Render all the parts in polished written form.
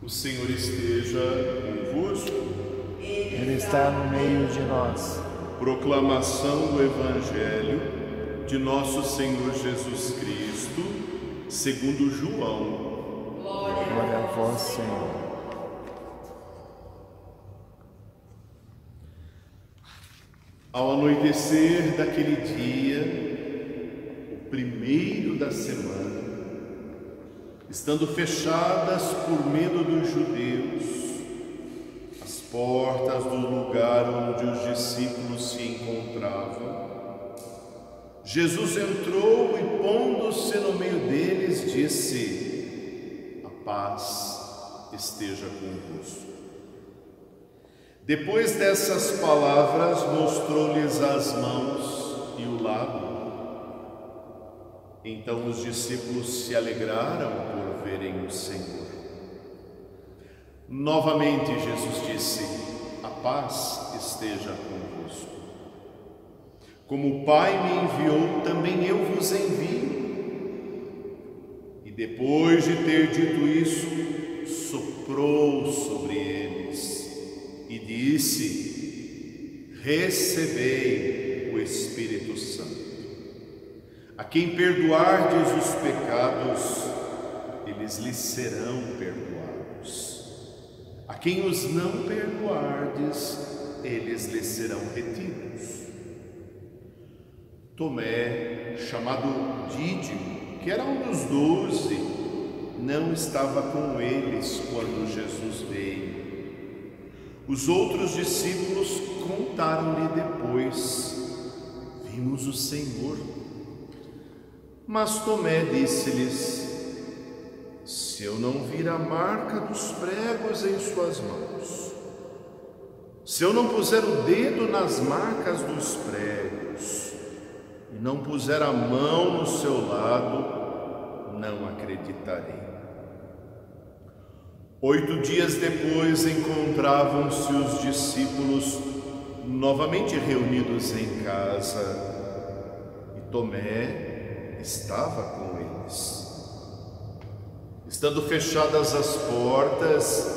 O Senhor esteja convosco. Ele está no meio de nós. Proclamação do Evangelho de nosso Senhor Jesus Cristo, segundo João. Glória a vós, Senhor. Ao anoitecer daquele dia, o primeiro da semana, estando fechadas por medo dos judeus as portas do lugar onde os discípulos se encontravam, Jesus entrou e, pondo-se no meio deles, disse: "A paz esteja convosco." Depois dessas palavras, mostrou-lhes as mãos e o lado. Então os discípulos se alegraram por verem o Senhor. Novamente Jesus disse: "A paz esteja convosco. Como o Pai me enviou, também eu vos envio." E depois de ter dito isso, soprou sobre eles e disse: "Recebei o Espírito Santo. A quem perdoardes os pecados, eles lhes serão perdoados. A quem os não perdoardes, eles lhes serão retidos." Tomé, chamado Dídimo, que era um dos 12, não estava com eles quando Jesus veio. Os outros discípulos contaram-lhe depois: "Vimos o Senhor." Mas Tomé disse-lhes: "Se eu não vir a marca dos pregos em suas mãos, se eu não puser o dedo nas marcas dos pregos e não puser a mão no seu lado, não acreditarei." 8 dias depois encontravam-se os discípulos novamente reunidos em casa e Tomé estava com eles. Estando fechadas as portas,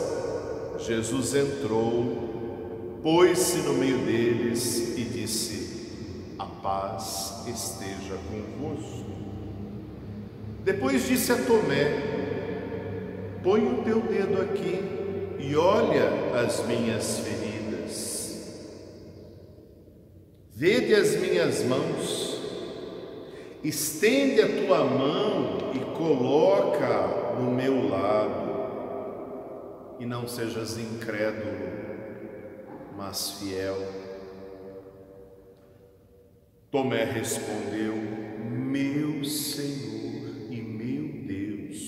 Jesus entrou, pôs-se no meio deles e disse: "A paz esteja convosco." Depois disse a Tomé: "Põe o teu dedo aqui e olha as minhas feridas. Vede as minhas mãos. Estende a tua mão e coloca no meu lado, e não sejas incrédulo, mas fiel." Tomé respondeu: "Meu Senhor e meu Deus."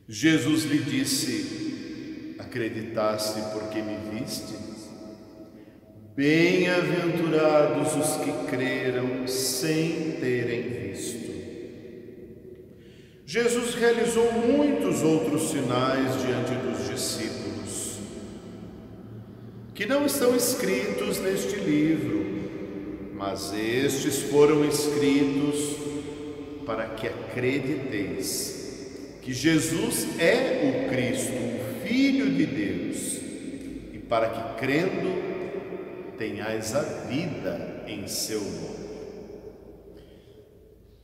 Jesus lhe disse: "Acreditaste porque me viste? Bem-aventurados os que creram sem terem visto." Jesus realizou muitos outros sinais diante dos discípulos, que não estão escritos neste livro, mas estes foram escritos para que acrediteis que Jesus é o Cristo, o Filho de Deus, e para que, crendo, tenhais a vida em seu nome.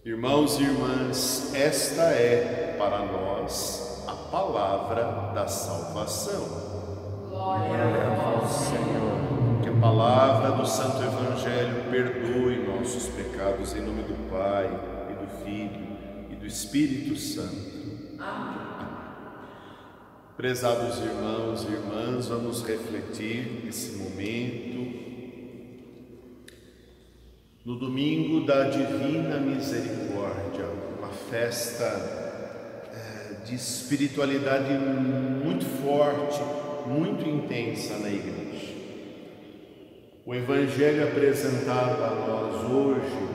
Irmãos e irmãs, esta é para nós a palavra da salvação. Glória a vós, Senhor. Que a palavra do Santo Evangelho perdoe nossos pecados, em nome do Pai, e do Filho, e do Espírito Santo. Amém. Prezados irmãos e irmãs, vamos refletir nesse momento no domingo da Divina Misericórdia, uma festa de espiritualidade muito forte, muito intensa na igreja. O Evangelho apresentado a nós hoje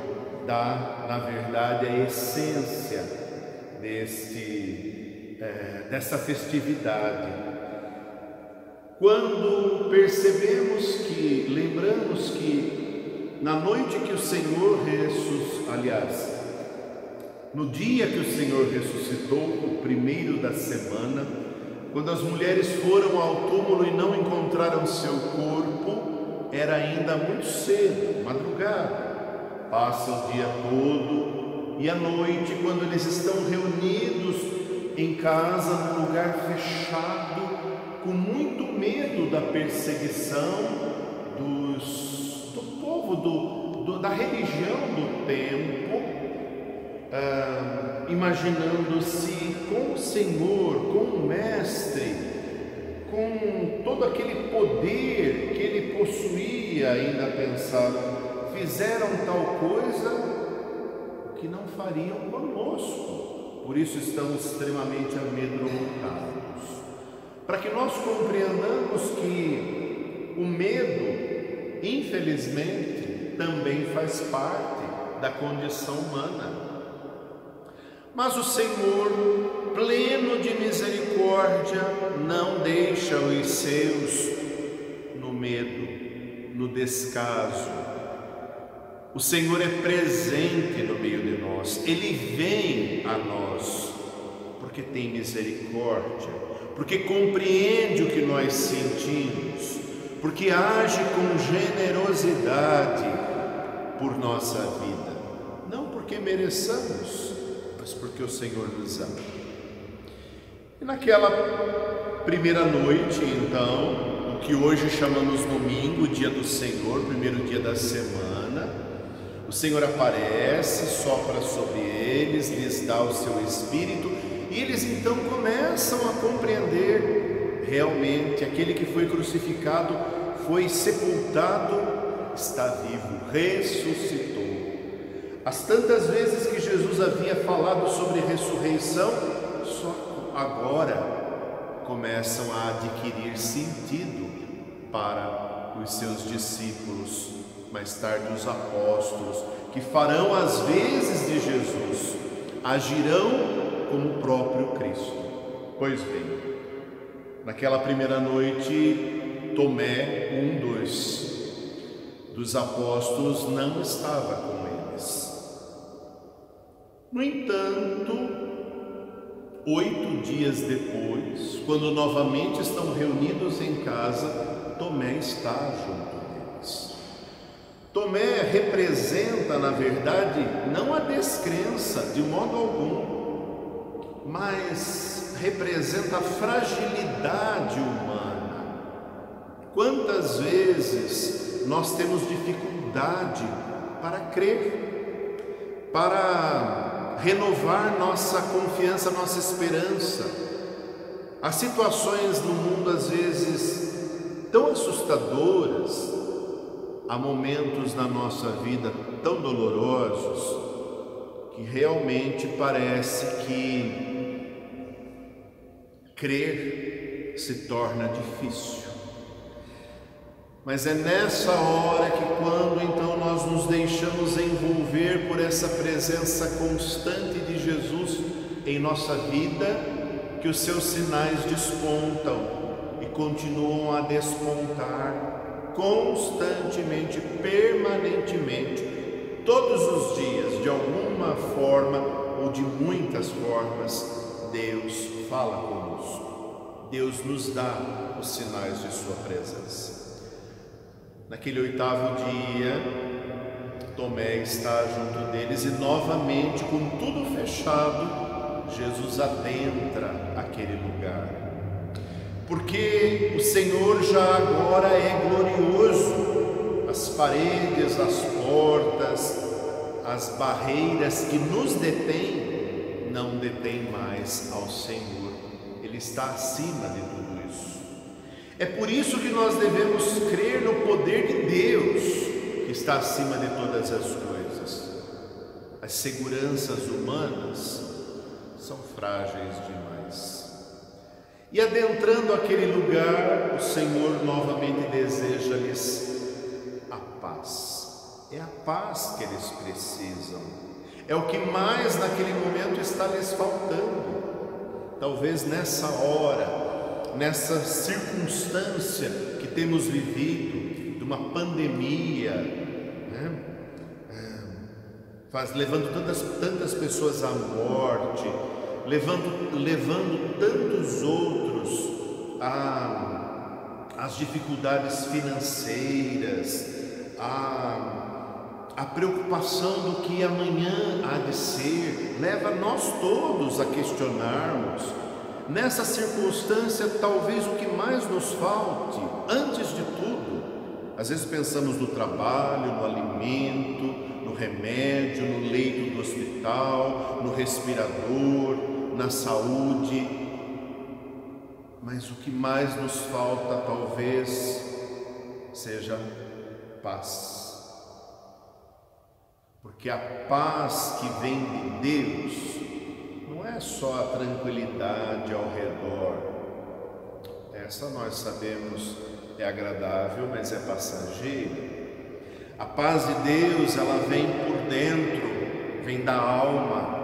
dá, na verdade, a essência dessa festividade. Quando lembramos que na noite que o Senhor No dia que o Senhor ressuscitou, o primeiro da semana, quando as mulheres foram ao túmulo e não encontraram seu corpo, era ainda muito cedo, madrugada. Passa o dia todo e à noite, quando eles estão reunidos em casa, num lugar fechado, com muito medo da perseguição do povo, da religião do tempo, imaginando-se com o Senhor, com o Mestre, com todo aquele poder que ele possuía, ainda pensaram, fizeram tal coisa que não fariam conosco, por isso estamos extremamente amedrontados. Para que nós compreendamos que o medo, infelizmente, também faz parte da condição humana. Mas o Senhor, pleno de misericórdia, não deixa os seus no medo, no descaso. O Senhor é presente no meio de nós, Ele vem a nós, porque tem misericórdia, porque compreende o que nós sentimos, porque age com generosidade por nossa vida, não porque mereçamos, mas porque o Senhor nos ama. E naquela primeira noite, então, o que hoje chamamos domingo, dia do Senhor, primeiro dia da semana, o Senhor aparece, sopra sobre eles, lhes dá o seu Espírito, e eles então começam a compreender realmente aquele que foi crucificado, foi sepultado, está vivo, ressuscitou. As tantas vezes que Jesus havia falado sobre ressurreição, só agora começam a adquirir sentido para os seus discípulos, mais tarde os apóstolos, que farão as vezes de Jesus, agirão como o próprio Cristo. Pois bem, naquela primeira noite, Tomé, um dos apóstolos, não estava com eles. No entanto, 8 dias depois, quando novamente estão reunidos em casa, Tomé está junto deles. Tomé representa, na verdade, não a descrença de modo algum, mas representa a fragilidade humana. Quantas vezes nós temos dificuldade para crer, para renovar nossa confiança, nossa esperança. Há situações no mundo às vezes tão assustadoras, há momentos na nossa vida tão dolorosos, que realmente parece que crer se torna difícil. Mas é nessa hora que, quando então nós nos deixamos envolver por essa presença constante de Jesus em nossa vida, que os seus sinais despontam e continuam a despontar constantemente, permanentemente, todos os dias, de alguma forma ou de muitas formas. Deus fala conosco, Deus nos dá os sinais de sua presença. Naquele 8º dia, Tomé está junto deles e novamente, com tudo fechado, Jesus adentra aquele lugar. Porque o Senhor já agora é glorioso. As paredes, as portas, as barreiras que nos detêm, não detêm mais ao Senhor. Ele está acima de tudo isso. É por isso que nós devemos crer no poder de Deus, que está acima de todas as coisas. As seguranças humanas são frágeis demais. E adentrando aquele lugar, o Senhor novamente deseja-lhes a paz. É a paz que eles precisam. É o que mais naquele momento está lhes faltando. Talvez nessa hora, nessa circunstância que temos vivido, de uma pandemia, levando tantas pessoas à morte, levando tantos outros às dificuldades financeiras, a preocupação do que amanhã há de ser, leva nós todos a questionarmos. Nessa circunstância, talvez o que mais nos falte, antes de tudo, às vezes pensamos no trabalho, no alimento, no remédio, no leito do hospital, no respirador, na saúde, mas o que mais nos falta talvez seja paz. Porque a paz que vem de Deus não é só a tranquilidade ao redor. Essa nós sabemos é agradável, mas é passageira. A paz de Deus, ela vem por dentro, vem da alma.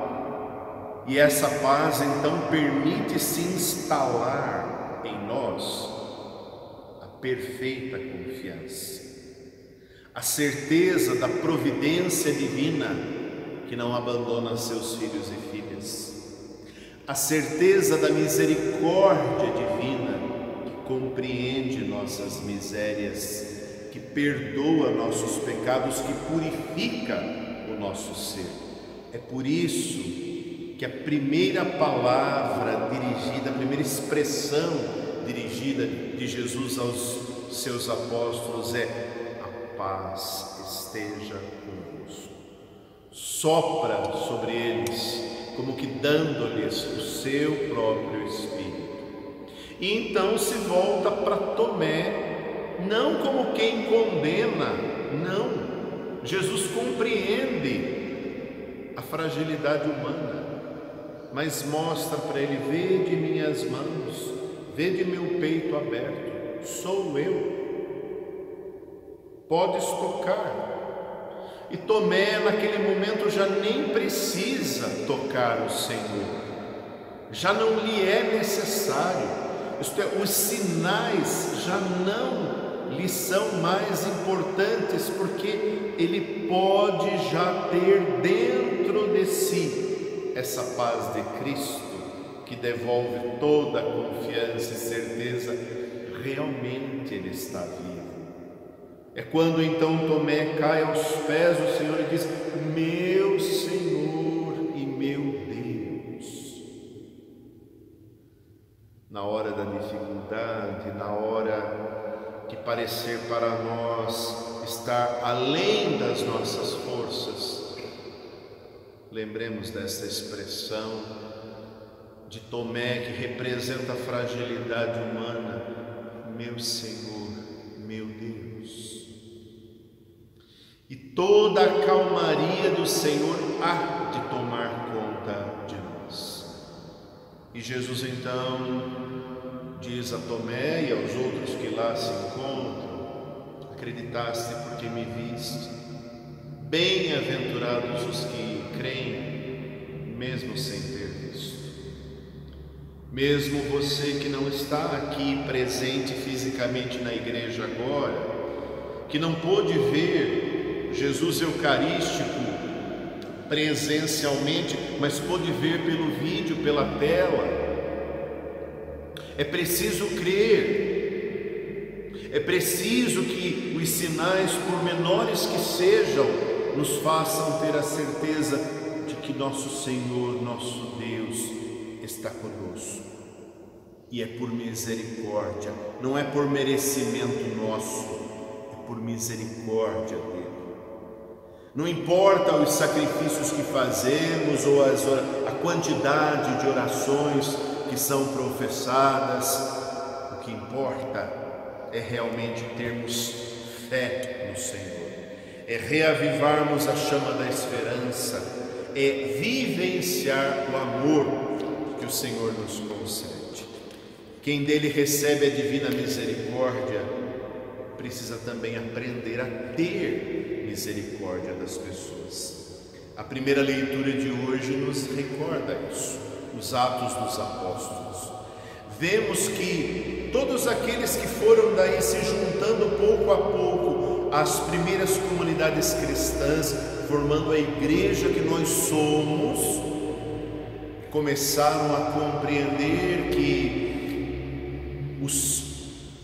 E essa paz então permite se instalar em nós a perfeita confiança. A certeza da providência divina que não abandona seus filhos e filhas. A certeza da misericórdia divina que compreende nossas misérias, que perdoa nossos pecados, que purifica o nosso ser. É por isso que a primeira palavra dirigida, a primeira expressão dirigida de Jesus aos seus apóstolos é: paz esteja convosco. Sopra sobre eles, como que dando-lhes o seu próprio Espírito. E então se volta para Tomé, não como quem condena, não. Jesus compreende a fragilidade humana, mas mostra para ele: vede minhas mãos, vede meu peito aberto, sou eu. Podes tocar. E Tomé naquele momento já nem precisa tocar o Senhor, já não lhe é necessário, isto é, os sinais já não lhe são mais importantes, porque ele pode já ter dentro de si essa paz de Cristo, que devolve toda a confiança e certeza, realmente ele está vivo. É quando então Tomé cai aos pés do Senhor e diz: meu Senhor e meu Deus. Na hora da dificuldade, na hora que parecer para nós estar além das nossas forças, lembremos dessa expressão de Tomé que representa a fragilidade humana: meu Senhor, meu Deus. E toda a calmaria do Senhor há de tomar conta de nós. E Jesus então diz a Tomé e aos outros que lá se encontram: acreditaste porque me viste? Bem-aventurados os que creem, mesmo sem ter visto. Mesmo você que não está aqui presente fisicamente na igreja agora, que não pôde ver Jesus Eucarístico presencialmente, mas pôde ver pelo vídeo, pela tela, é preciso crer, é preciso que os sinais, por menores que sejam, nos façam ter a certeza de que nosso Senhor, nosso Deus, está conosco. E é por misericórdia, não é por merecimento nosso, é por misericórdia dele. Não importa os sacrifícios que fazemos ou a quantidade de orações que são professadas, o que importa é realmente termos fé no Senhor, é reavivarmos a chama da esperança, é vivenciar o amor que o Senhor nos concede. Quem dele recebe a divina misericórdia precisa também aprender a ter misericórdia das pessoas. A primeira leitura de hoje nos recorda isso, os Atos dos Apóstolos. Vemos que todos aqueles que foram daí se juntando pouco a pouco às primeiras comunidades cristãs, formando a igreja que nós somos, começaram a compreender que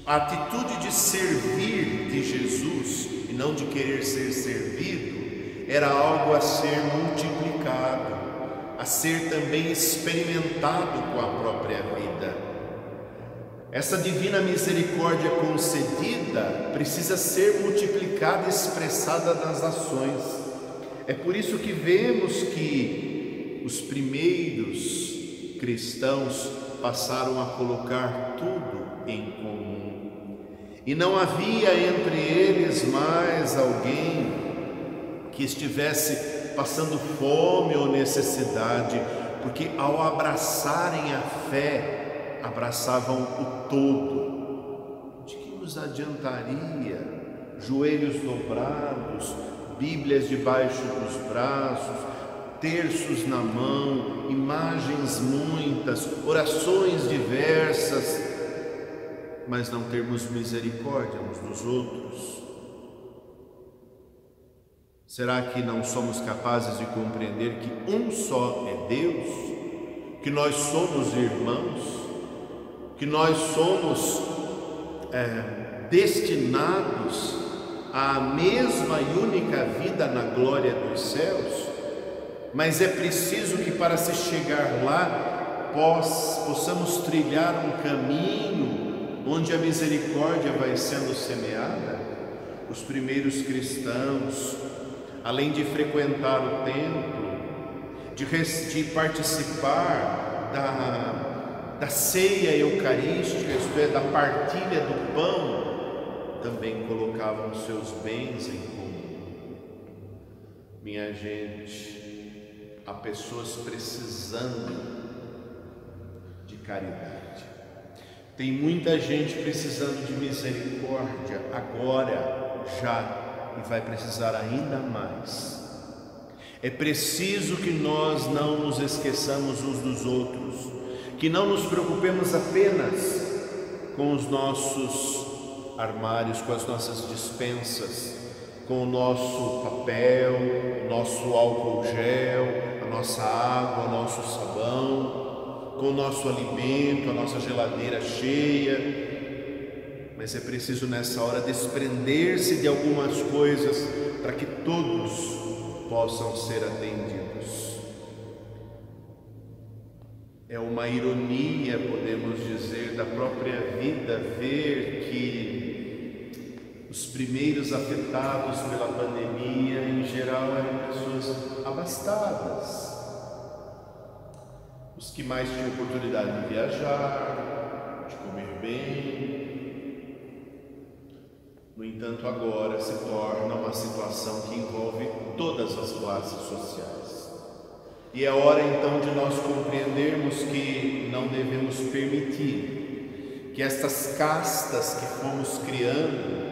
a atitude de servir de Jesus e não de querer ser servido era algo a ser multiplicado, a ser também experimentado com a própria vida. Essa divina misericórdia concedida precisa ser multiplicada e expressada nas ações. É por isso que vemos que os primeiros cristãos passaram a colocar tudo em comum. E não havia entre eles mais alguém que estivesse passando fome ou necessidade, porque ao abraçarem a fé, abraçavam o todo. De que nos adiantaria joelhos dobrados, Bíblias debaixo dos braços, terços na mão, imagens muitas, orações diversas, mas não termos misericórdia uns dos outros? Será que não somos capazes de compreender que um só é Deus? Que nós somos irmãos? Que nós somos destinados à mesma e única vida na glória dos céus? Mas é preciso que para se chegar lá possamos trilhar um caminho onde a misericórdia vai sendo semeada. Os primeiros cristãos, além de frequentar o templo, de participar da ceia eucarística, isto é, da partilha do pão, também colocavam seus bens em comum. Minha gente, há pessoas precisando de caridade. Tem muita gente precisando de misericórdia agora, já, e vai precisar ainda mais. É preciso que nós não nos esqueçamos uns dos outros, que não nos preocupemos apenas com os nossos armários, com as nossas despensas, com o nosso papel, o nosso álcool gel, a nossa água, o nosso sabão, com o nosso alimento, a nossa geladeira cheia. Mas é preciso nessa hora desprender-se de algumas coisas para que todos possam ser atendidos. É uma ironia, podemos dizer, da própria vida ver que os primeiros afetados pela pandemia, em geral, eram pessoas abastadas, os que mais tinham oportunidade de viajar, de comer bem. No entanto, agora se torna uma situação que envolve todas as classes sociais. E é hora então de nós compreendermos que não devemos permitir que estas castas que fomos criando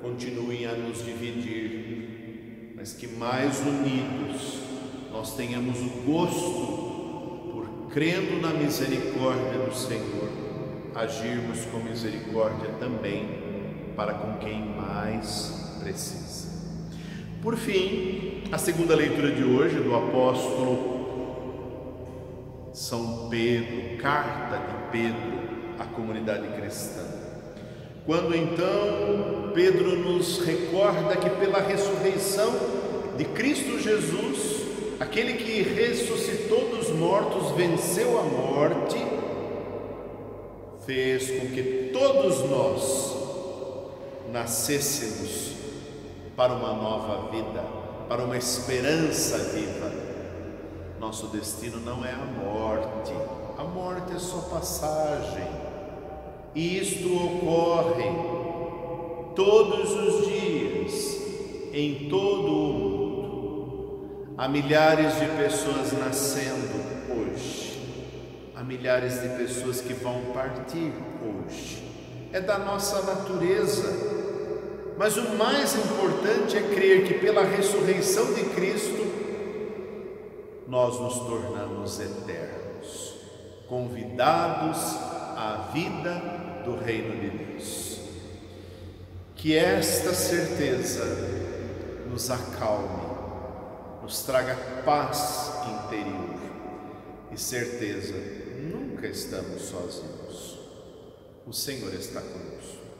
continuem a nos dividir, mas que mais unidos nós tenhamos o gosto, crendo na misericórdia do Senhor, agirmos com misericórdia também para com quem mais precisa. Por fim, a segunda leitura de hoje do apóstolo São Pedro, carta de Pedro à comunidade cristã. Quando então Pedro nos recorda que pela ressurreição de Cristo Jesus, aquele que ressuscitou dos mortos, venceu a morte, fez com que todos nós nascêssemos para uma nova vida, para uma esperança viva. Nosso destino não é a morte é só passagem, e isto ocorre todos os dias, em todo o mundo. Há milhares de pessoas nascendo hoje, há milhares de pessoas que vão partir hoje. É da nossa natureza, mas o mais importante é crer que pela ressurreição de Cristo nós nos tornamos eternos, convidados à vida do reino de Deus. Que esta certeza nos acalme, nos traga paz interior e certeza, nunca estamos sozinhos. O Senhor está conosco.